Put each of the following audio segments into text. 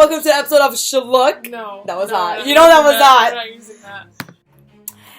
welcome to the episode of Shlook. No. That was no, hot. You know that was hot. We're not using that.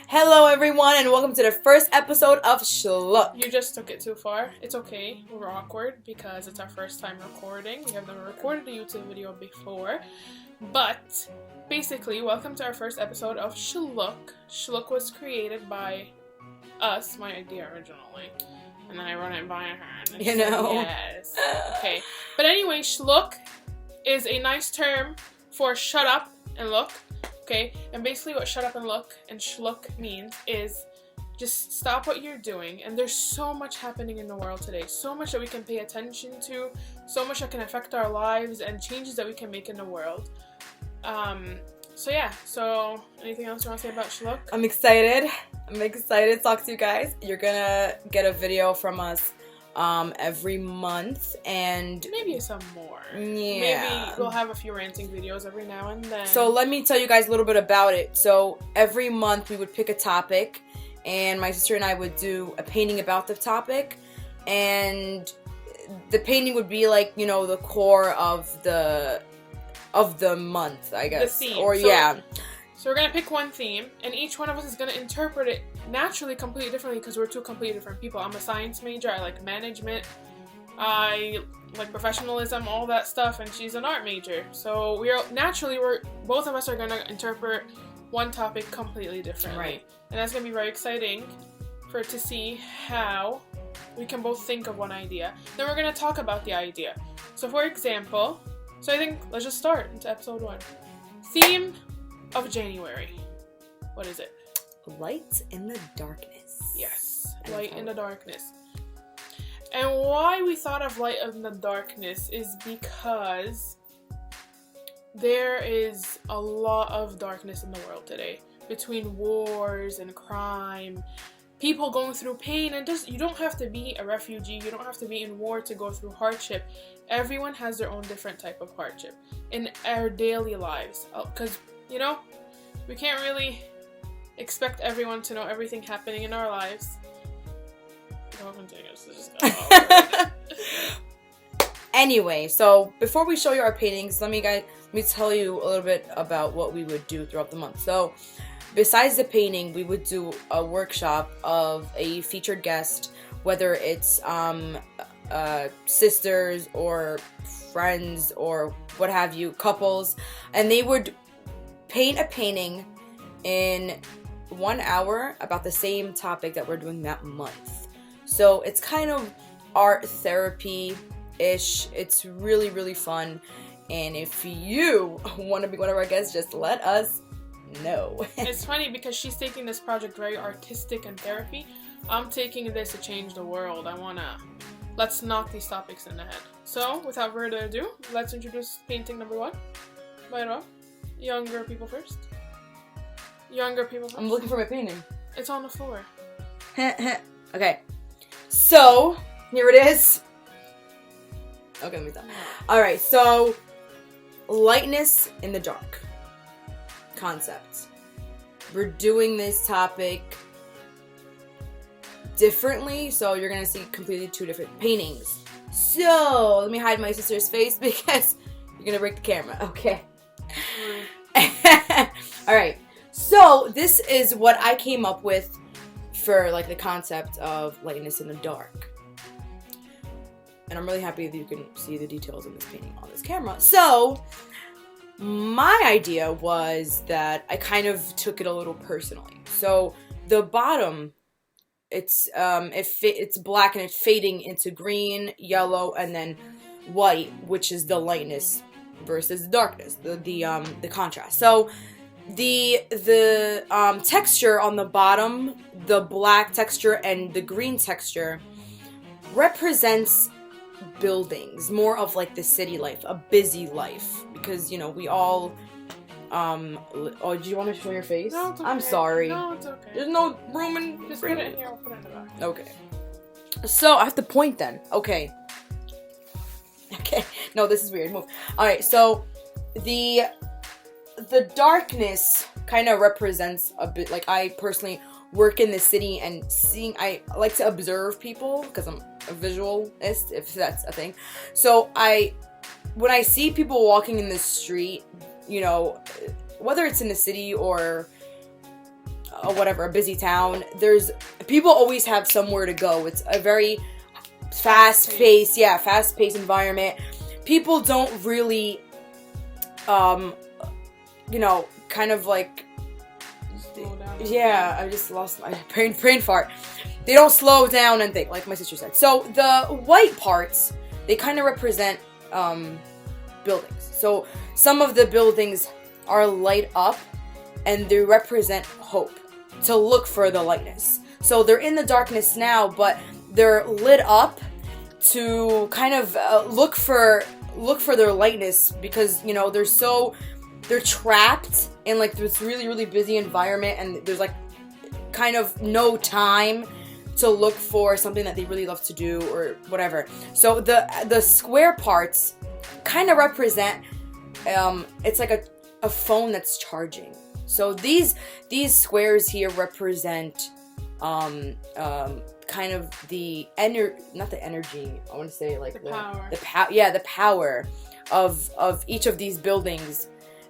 Hello, everyone, and welcome to the first episode of Shlook. You just took it too far. It's okay. We're awkward because it's our first time recording. We have never recorded a YouTube video before. But, basically, welcome to our first episode of Shlook. Shlook was created by us, my idea originally. And then I run it by her. And You know? Yes. Okay. But anyway, Shlook is a nice term for shut up and look. Okay? And basically what shut up and look and Shlook means is just stop what you're doing. And there's so much happening in the world today. So much that we can pay attention to. So much that can affect our lives and changes that we can make in the world. So anything else you want to say about Shlook? I'm excited to talk to you guys. You're gonna get a video from us every month, and maybe some more. Yeah. Maybe we'll have a few ranting videos every now and then. So let me tell you guys a little bit about it. So every month we would pick a topic, and my sister and I would do a painting about the topic, and the painting would be like, you know, the core of the month, I guess. The theme. Or yeah. So we're going to pick one theme, and each one of us is going to interpret it naturally completely differently because we're two completely different people. I'm a science major, I like management, I like professionalism, all that stuff, and she's an art major. So we're both of us are going to interpret one topic completely differently. Right. And that's going to be very exciting to see how we can both think of one idea. Then we're going to talk about the idea. So for example, I think let's just start into episode 1. Theme of January. What is it? Light in the darkness. Yes, light in the darkness. And why we thought of light in the darkness is because there is a lot of darkness in the world today. Between wars and crime, people going through pain, and you don't have to be a refugee, you don't have to be in war to go through hardship. Everyone has their own different type of hardship in our daily lives. Because, you know, we can't really expect everyone to know everything happening in our lives. Anyway, so before we show you our paintings, let me tell you a little bit about what we would do throughout the month. So besides the painting, we would do a workshop of a featured guest, whether it's sisters or friends or what have you, couples, and they would paint a painting in 1 hour about the same topic that we're doing that month. So it's kind of art therapy-ish. It's really, really fun. And if you want to be one of our guests, just let us know. It's funny because she's taking this project very artistic and therapy. I'm taking this to change the world. Let's knock these topics in the head. So, without further ado, let's introduce painting number 1 by Rob. Younger people first. I'm looking for my painting. It's on the floor. Okay. So, here it is. Okay, let me stop. Alright, so lightness in the dark concept. We're doing this topic differently, so you're gonna see completely 2 different paintings. So, let me hide my sister's face because you're gonna break the camera. Okay. Alright, so this is what I came up with for like the concept of lightness in the dark. And I'm really happy that you can see the details in this painting on this camera. So, my idea was that I kind of took it a little personally. So, the bottom, it's black and it's fading into green, yellow, and then white, which is the lightness versus the darkness, the contrast. So, the texture on the bottom, the black texture and the green texture, represents buildings, more of like the city life, a busy life, because, you know, we all oh, do you want me to show your face? No, it's okay. I'm sorry. No, it's okay. There's no room in. Just put it in here, I'll put it in the back. Okay. So I have to point then. Okay. No, this is weird. Move. Alright, so the darkness kind of represents a bit, like, I personally work in the city and I like to observe people because I'm a visualist, if that's a thing. So I when I see people walking in the street, you know, whether it's in the city or whatever, a busy town, people always have somewhere to go. It's a very fast-paced environment. People don't really, you know, kind of like, I just lost my brain fart. They don't slow down and think, like my sister said. So the white parts, they kind of represent buildings. So some of the buildings are light up, and they represent hope, to look for the lightness. So they're in the darkness now, but they're lit up to kind of look for their lightness, because, you know, they're trapped in like this really, really busy environment, and there's like kind of no time to look for something that they really love to do or whatever. So the square parts kind of represent it's like a phone that's charging. So these squares here represent kind of the not the energy, I want to say like the power of each of these buildings.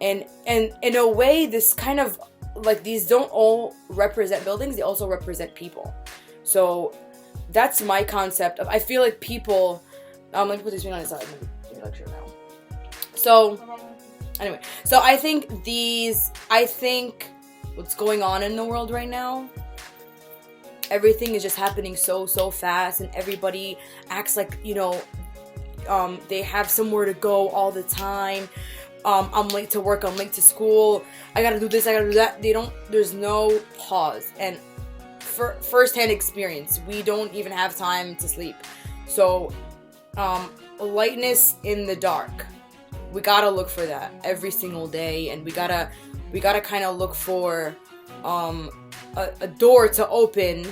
And in a way, this kind of like, these don't all represent buildings, they also represent people. So that's my concept of, I feel like people, let me put this thing on the side, maybe lecture now. So anyway, so I think what's going on in the world right now, everything is just happening so fast, and everybody acts like, you know, they have somewhere to go all the time. I'm late to work, I'm late to school, I gotta do this, I gotta do that. There's no pause. And for first-hand experience, we don't even have time to sleep. So, lightness in the dark, we gotta look for that every single day, and we gotta kind of look for a door to open.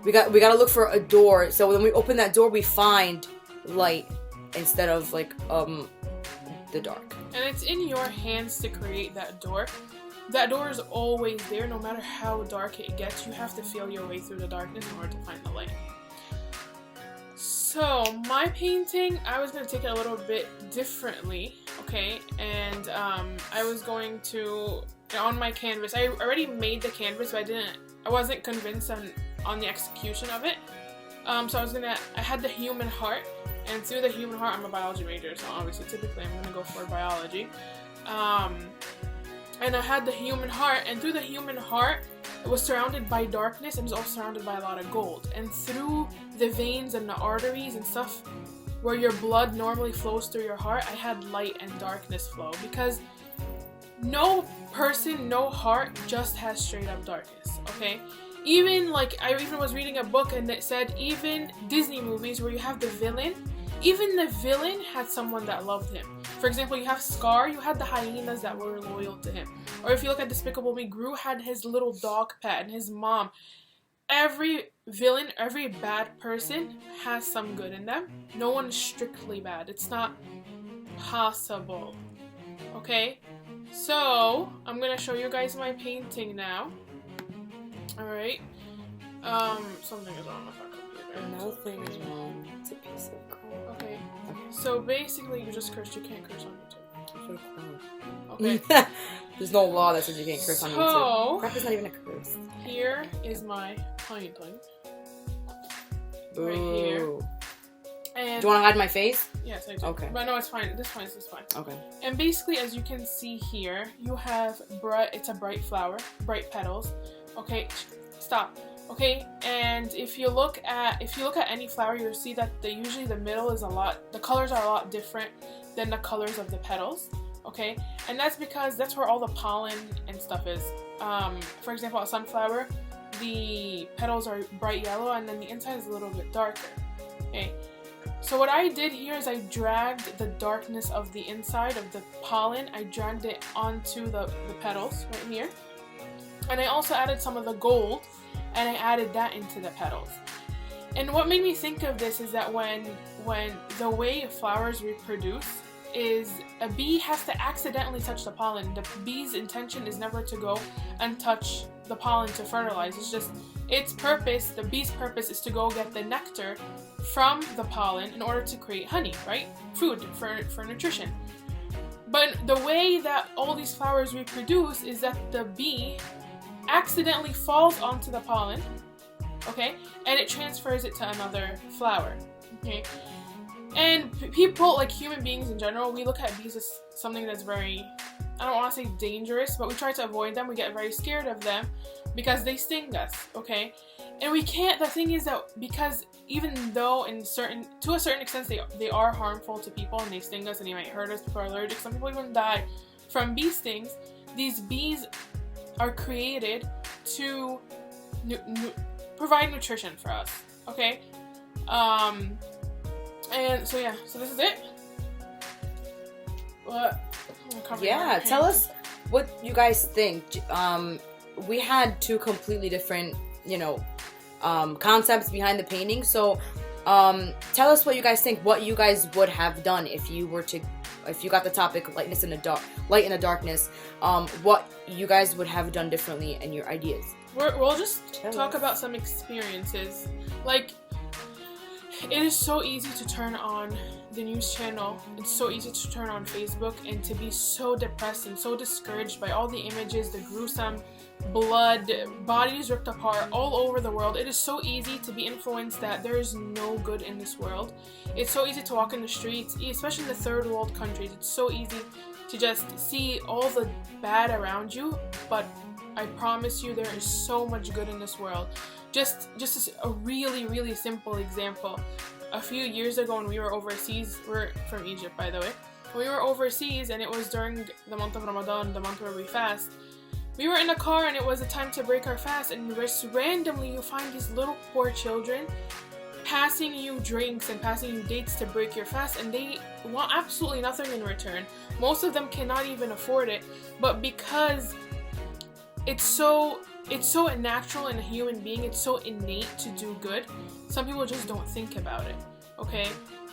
We gotta look for a door, so when we open that door, we find light instead of like the dark. And it's in your hands to create that door. That door is always there, no matter how dark it gets. You have to feel your way through the darkness in order to find the light. So, my painting, I was going to take it a little bit differently, okay? And I was going to, on my canvas, I already made the canvas, but I wasn't convinced on the execution of it. So I had the human heart, and through the human heart, I'm a biology major, so obviously, typically, I'm going to go for biology. And I had the human heart, and through the human heart, it was surrounded by darkness, and it was also surrounded by a lot of gold. And through the veins and the arteries and stuff, where your blood normally flows through your heart, I had light and darkness flow, because no person, no heart just has straight up darkness, okay? Even, like, I even was reading a book, and it said even Disney movies where you have the villain, even the villain had someone that loved him. For example, you have Scar, you had the hyenas that were loyal to him. Or if you look at Despicable Me, Gru had his little dog pet and his mom. Every villain, every bad person has some good in them. No one is strictly bad. It's not possible. Okay? So, I'm gonna show you guys my painting now. Alright. Something is wrong with our computer. Nothing is wrong. It's a piece of crap. Okay. So basically, you just cursed. You can't curse on YouTube. Okay. There's no law that says you can't curse on YouTube. Crap is not even a curse. Here is my painting. Right here. And do you want to hide my face? Yes, I do. Okay. But no, it's fine. This one is fine. Okay. And basically, as you can see here, you have it's a bright flower, bright petals. Okay, stop. Okay, and if you look at any flower, you'll see that usually the middle is the colors are a lot different than the colors of the petals. Okay, and that's because that's where all the pollen and stuff is. For example, a sunflower, the petals are bright yellow, and then the inside is a little bit darker. Okay, so what I did here is I dragged the darkness of the inside of the pollen. I dragged it onto the petals right here, and I also added some of the gold. And I added that into the petals. And what made me think of this is that when the way flowers reproduce is a bee has to accidentally touch the pollen. The bee's intention is never to go and touch the pollen to fertilize. It's just its purpose, the bee's purpose, is to go get the nectar from the pollen in order to create honey, right? Food for nutrition. But the way that all these flowers reproduce is that the bee accidentally falls onto the pollen, okay, and it transfers it to another flower, okay. And people, like human beings in general, we look at bees as something that's very, I don't want to say dangerous, but we try to avoid them. We get very scared of them because they sting us, okay? And we can't, the thing is that because even though to a certain extent they are harmful to people and they sting us and they might hurt us, people are allergic, some people even die from bee stings, these bees are created to provide nutrition for us, okay? And so yeah, so this is it. Yeah, tell us what you guys think. We had two completely different, concepts behind the painting. So, tell us what you guys think. What you guys would have done if you got the topic light in the darkness. What you guys would have done differently and your ideas. We'll just talk about some experiences. Like, it is so easy to turn on the news channel. It's so easy to turn on Facebook and to be so depressed and so discouraged by all the images, the gruesome blood, bodies ripped apart all over the world. It is so easy to be influenced that there is no good in this world. It's so easy to walk in the streets, especially in the third world countries. It's so easy to just see all the bad around you, but I promise you there is so much good in this world. Just a really, really simple example. A few years ago when we were overseas, we're from Egypt by the way, we were overseas and it was during the month of Ramadan, the month where we fast. We were in a car and it was a time to break our fast, and just randomly you find these little poor children passing you drinks and passing you dates to break your fast, and they want absolutely nothing in return. Most of them cannot even afford it, but because it's so natural in a human being, it's so innate to do good, some people just don't think about it, okay?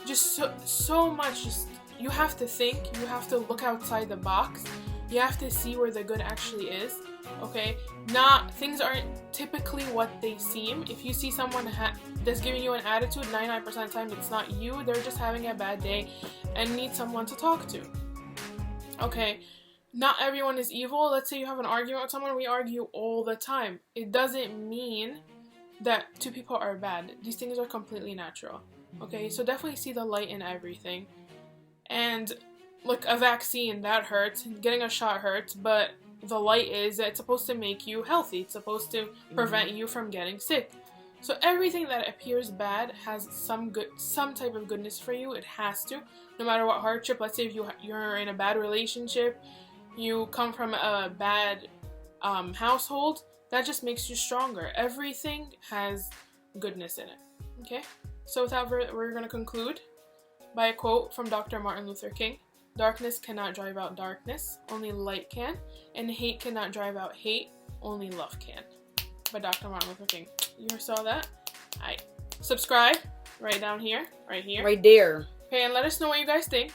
Just so much, just you have to think, you have to look outside the box, you have to see where the good actually is, okay? Things aren't typically what they seem. If you see someone that's giving you an attitude, 99% of the time it's not you, they're just having a bad day and need someone to talk to, okay? Not everyone is evil. Let's say you have an argument with someone, we argue all the time. It doesn't mean that two people are bad. These things are completely natural, okay? So definitely see the light in everything. And look, a vaccine, that hurts. Getting a shot hurts, but the light is that it's supposed to make you healthy. It's supposed to prevent you from getting sick. So everything that appears bad has some type of goodness for you. It has to, no matter what hardship. Let's say if you're in a bad relationship, you come from a bad household, that just makes you stronger. Everything has goodness in it, okay? So without we're going to conclude by a quote from Dr. Martin Luther King. Darkness cannot drive out darkness, only light can. And hate cannot drive out hate, only love can. By Dr. Martin Luther King. You saw that? Alright. Subscribe right down here, right here. Right there. Okay, and let us know what you guys think.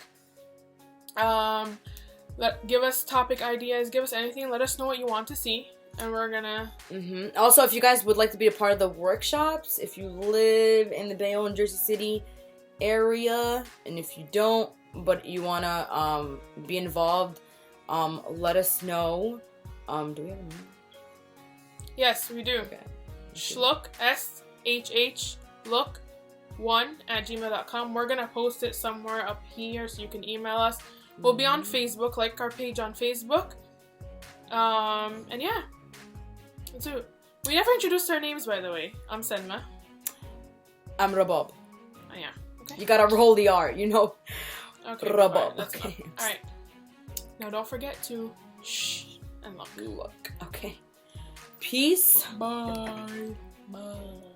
Give us topic ideas, give us anything, let us know what you want to see, and we're gonna... Also, if you guys would like to be a part of the workshops, if you live in the Bayonne, Jersey City area, and if you don't, but you wanna be involved, let us know. Do we have a name? Yes, we do. Okay. Shlook, SHH, look1@gmail.com. We're gonna post it somewhere up here so you can email us. We'll be on Facebook, like our page on Facebook. And yeah. So, we never introduced our names, by the way. I'm Salmah. I'm Rabab. Oh, yeah. Okay. You gotta roll the R, you know. Okay. Rabab. Okay. Alright. Now, don't forget to shh and look. Look. Okay. Peace. Bye. Bye.